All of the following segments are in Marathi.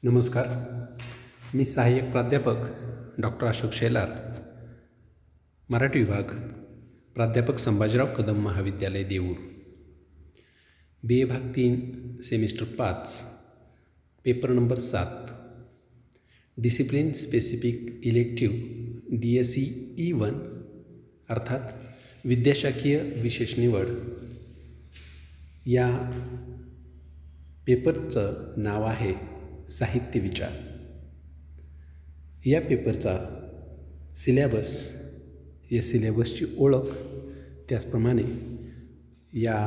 नमस्कार. मी सहाय्यक प्राध्यापक डॉक्टर अशोक शेलार, मराठी विभाग, प्राध्यापक संभाजीराव कदम महाविद्यालय देऊर. BA भाग 3 semester 5, paper number 7, discipline specific elective DSE E1 अर्थात विद्याशाखीय विशेष निवड. या पेपरचं नाव आहे साहित्य विचार. या पेपरचा सिलेबस, या सिलेबसची ओळख, त्याचप्रमाणे या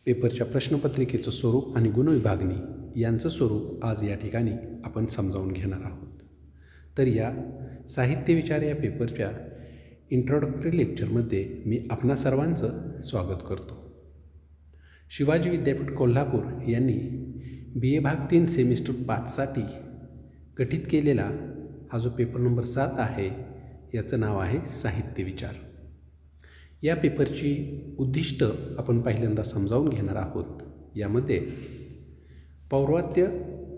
पेपरच्या प्रश्नपत्रिकेचं स्वरूप आणि गुणविभागणी यांचं स्वरूप आज या ठिकाणी आपण समजावून घेणार आहोत. तर या साहित्य विचार या पेपरच्या इंट्रोडक्टरी लेक्चरमध्ये मी आपणा सर्वांचं स्वागत करतो. शिवाजी विद्यापीठ कोल्हापूर यांनी BA भाग 3 सेमिस्टर 5साठी गठीत केलेला हा जो पेपर नंबर 7 आहे, याचं नाव आहे साहित्य विचार. या पेपरची उद्दिष्ट आपण पहिल्यांदा समजावून घेणार आहोत. यामध्ये पौर्वात्य,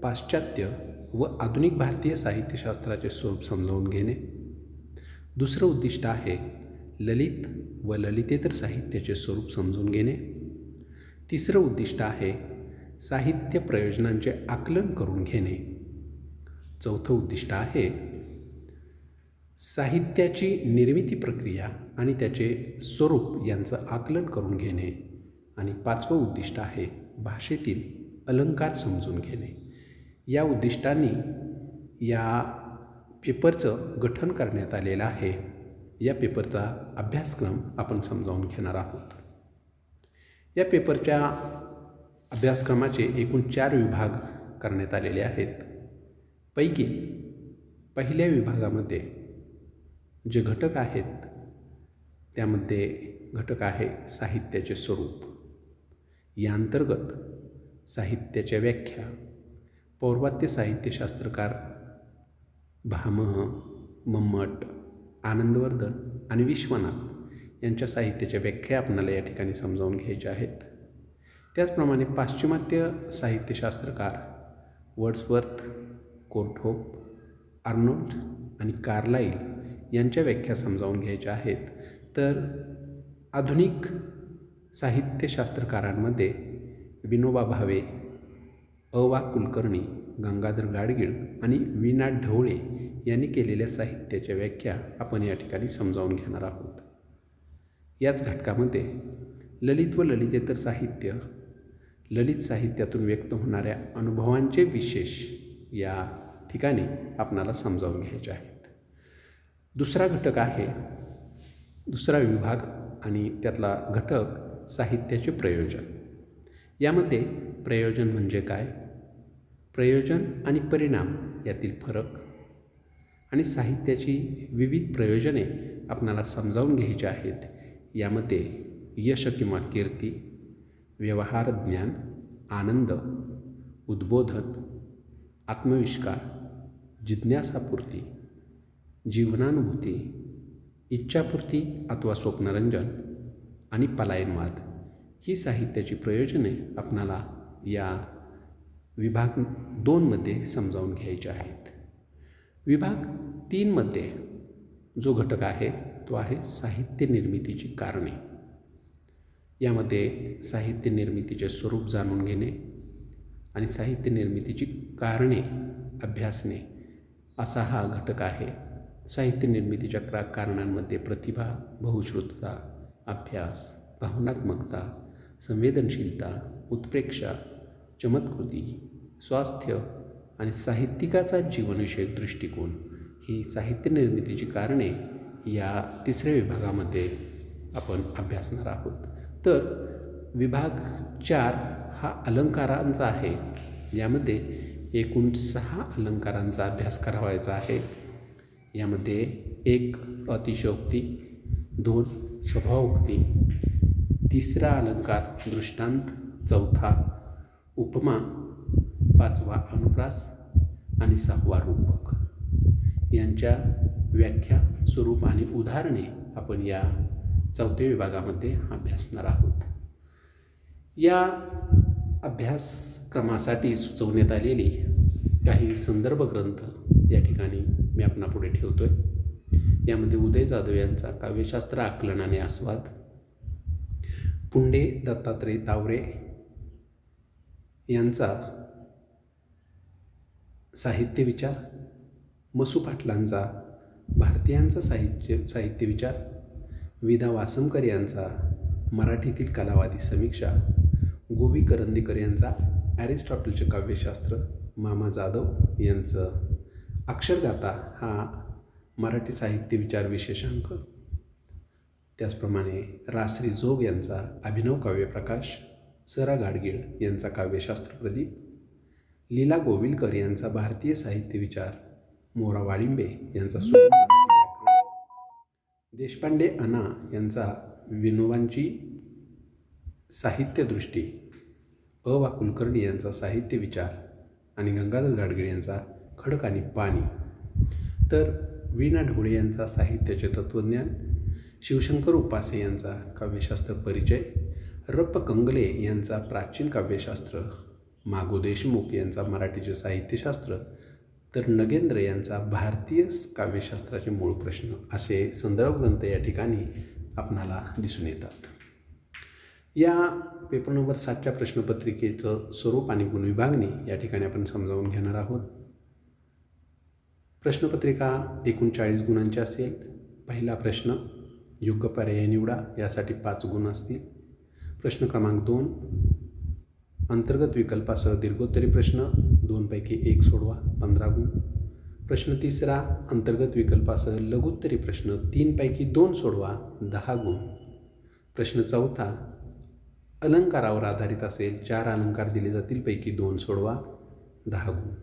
पाश्चात्य व आधुनिक भारतीय साहित्यशास्त्राचे स्वरूप समजावून घेणे. दुसरं उद्दिष्ट आहे ललित व ललितेतर साहित्याचे स्वरूप समजून घेणे. तिसरं उद्दिष्ट आहे साहित्य प्रयोजनांचे आकलन करून घेणे. चौथं उद्दिष्ट आहे साहित्याची निर्मिती प्रक्रिया आणि त्याचे स्वरूप यांचं आकलन करून घेणे. आणि पाचवं उद्दिष्ट आहे भाषेतील अलंकार समजून घेणे. या उद्दिष्टांनी या पेपरचं गठन करण्यात आलेलं आहे. या पेपरचा अभ्यासक्रम आपण समजावून घेणार आहोत. या पेपरच्या अभ्यासक्रमाचे एकूण 4 विभाग करण्यात आलेले आहेत. पैकी पहिल्या विभागामध्ये जे घटक आहेत त्यामध्ये घटक आहे साहित्याचे स्वरूप. या अंतर्गत साहित्याच्या व्याख्या, पौर्वात्य साहित्यशास्त्रकार भामह, मम्मट, आनंदवर्धन आणि विश्वनाथ यांच्या साहित्याच्या व्याख्या आपणाला या ठिकाणी समजावून घ्यायच्या आहेत. त्याचप्रमाणे पाश्चिमात्य साहित्यशास्त्रकार वर्ड्सवर्थ, कोर्टहोप, आर्नोल्ड आणि कार्लाइल यांच्या व्याख्या समजावून घ्यायच्या आहेत. तर आधुनिक साहित्यशास्त्रकारांमध्ये विनोबा भावे, अ.वा. कुलकर्णी, गंगाधर गाडगीळ आणि वीणा ढवळे यांनी केलेल्या साहित्याच्या व्याख्या आपण या ठिकाणी समजावून घेणार आहोत. याच घटकामध्ये ललित व ललितेतर साहित्य, ललित साहित्यातून व्यक्त होणाऱ्या अनुभवांचे विशेष या ठिकाणी आपणाला समजावून घ्यायचे आहेत. दुसरा घटक आहे, दुसरा विभाग आणि त्यातला घटक साहित्याचे प्रयोजन. यामध्ये प्रयोजन म्हणजे काय, प्रयोजन आणि परिणाम यातील फरक आणि साहित्याची विविध प्रयोजने आपणाला समजावून घ्यायची आहेत. यामध्ये यश किंवा कीर्ती, व्यवहार ज्ञान, आनंद, उद्बोधन, आत्मविष्कार, जिज्ञासापूर्ती, जीवनानुभूती, इच्छापूर्ती अथवा स्वप्नरंजन आणि पलायनवाद ही साहित्याची प्रयोजने आपणाला या विभाग 2मध्ये समजावून घ्यायचे आहेत. विभाग 3मध्ये जो घटक आहे तो आहे साहित्य निर्मितीची कारणे. यामध्ये साहित्य निर्मितीचे स्वरूप जाणून घेणे आणि साहित्य निर्मितीची कारणे अभ्यासणे असा हा घटक आहे. साहित्य निर्मितीच्या कारणांमध्ये प्रतिभा, बहुश्रुतता, अभ्यास, भावनात्मकता, संवेदनशीलता, उत्प्रेक्षा, चमत्कृती, स्वास्थ्य आणि साहित्यिकाचा जीवनविषयक दृष्टिकोन ही साहित्य निर्मितीची कारणे या तिसऱ्या विभागामध्ये आपण अभ्यासणार आहोत. तर विभाग 4 हा अलंकारांचा आहे. यामध्ये एकूण 6 अलंकारांचा अभ्यास करावायचा आहे. यामध्ये 1 अतिशयोक्ती, 2 स्वभावोक्ती, 3रा अलंकार दृष्टांत, 4था उपमा, 5वा अनुप्रास आणि 6वा रूपक यांच्या व्याख्या, स्वरूप आणि उदाहरणे आपण या 4थ्या विभागामध्ये अभ्यासणार आहोत. या अभ्यासक्रमासाठी सुचवण्यात आलेली काही संदर्भ ग्रंथ या ठिकाणी मी आपणापुढे ठेवतो आहे. यामध्ये उदय जाधव यांचा काव्यशास्त्र आकलन आणि आस्वाद, पुंडे दत्तात्रय तावरे यांचा साहित्य विचार, मसू पाटलांचा भारतीयांचा साहित्य विचार, विदा वासमकर यांचा मराठीतील कलावादी समीक्षा, गोवी करंदीकर यांचा ॲरिस्टॉटलचे काव्यशास्त्र, मामा जाधव यांचं अक्षरगाथा हा मराठी साहित्य विचार विशेषांक, त्याचप्रमाणे रासरी जोग यांचा अभिनव काव्यप्रकाश, सरा गाडगीळ यांचा काव्यशास्त्र प्रदीप, लीला गोविलकर यांचा भारतीय साहित्य विचार, मोरा वाळिंबे यांचा सुगम मराठी व्याकरण, देशपांडे अना यांचा विनोबांची साहित्यदृष्टी, अ वा कुलकर्णी यांचा साहित्य विचार आणि गंगाधर गाडगीळ यांचा खडक आणि पाणी, तर वीणा ढोळे यांचा साहित्याचे तत्त्वज्ञान, शिवशंकर उपासे यांचा काव्यशास्त्र परिचय, रप्प कंगले यांचा प्राचीन काव्यशास्त्र, मागो देशमुख यांचा मराठीचे साहित्यशास्त्र, तर नगेंद्र यांचा भारतीय काव्यशास्त्राचे मूळ प्रश्न, असे संदर्भ ग्रंथ या ठिकाणी आपणाला दिसून येतात. या पेपर नंबर 7च्या प्रश्नपत्रिकेचं स्वरूप आणि गुणविभागणी या ठिकाणी आपण समजावून घेणार आहोत. प्रश्नपत्रिका एकूण 40 गुणांची असेल. पहिला प्रश्न योग्य पर्याय निवडा, यासाठी 5 गुण असतील. प्रश्न क्रमांक 2 अंतर्गत विकल्पासह दीर्घोत्तरी प्रश्न, 2 पैकी 1 सोडवा, 15 गुण. प्रश्न तिसरा अंतर्गत विकल्पासह लघुत्तरी प्रश्न, 3 पैकी 2 सोडवा, 10 गुण. प्रश्न चौथा अलंकारावर आधारित असेल, 4 अलंकार दिले जातील, पैकी 2 सोडवा, 10 गुण.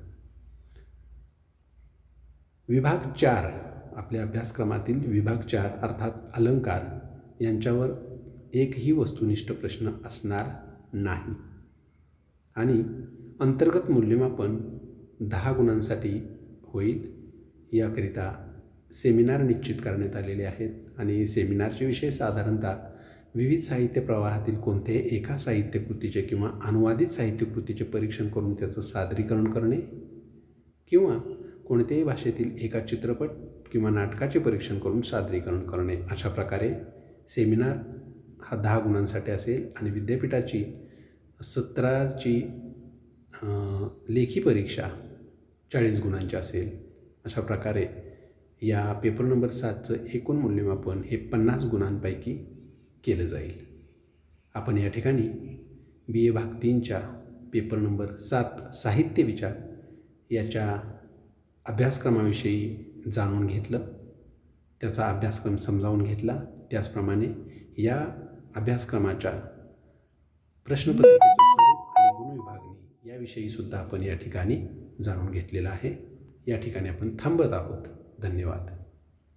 विभाग 4 आपल्या अभ्यासक्रमातील विभाग 4 अर्थात अलंकार यांच्यावर एकही वस्तुनिष्ठ प्रश्न असणार नाही आणि अंतर्गत मूल्यमापन 10 गुणांसाठी होईल. याकरिता सेमिनार निश्चित करण्यात आलेले आहेत आणि सेमिनारचे विषय साधारणतः विविध साहित्य प्रवाहातील कोणत्याही एका साहित्यकृतीचे किंवा अनुवादित साहित्यकृतीचे परीक्षण करून त्याचं सादरीकरण करणे किंवा कोणत्याही भाषेतील एका चित्रपट किंवा नाटकाचे परीक्षण करून सादरीकरण करणे, अशा प्रकारे सेमिनार हा 10 गुणांसाठी असेल आणि विद्यापीठाची 17ची लेखी परीक्षा 40 गुणांची असेल. अशा प्रकारे या पेपर नंबर 7चं एकूण मूल्यमापन हे 50 गुणांपैकी केलं जाईल. आपण या ठिकाणी BA भाग 3च्या पेपर नंबर 7 साहित्य विचार याच्या अभ्यासक्रमाविषयी जाणून घेतलं, त्याचा अभ्यासक्रम समजावून घेतला. त्याचप्रमाणे या अभ्यासक्रमाच्या प्रश्नपत्रिकेचं स्वरूप आणि गुणविभागणी याविषयी सुद्धा आपण या ठिकाणी जाणून घेतलेलं आहे. या ठिकाणी आपण थांबत आहोत. धन्यवाद.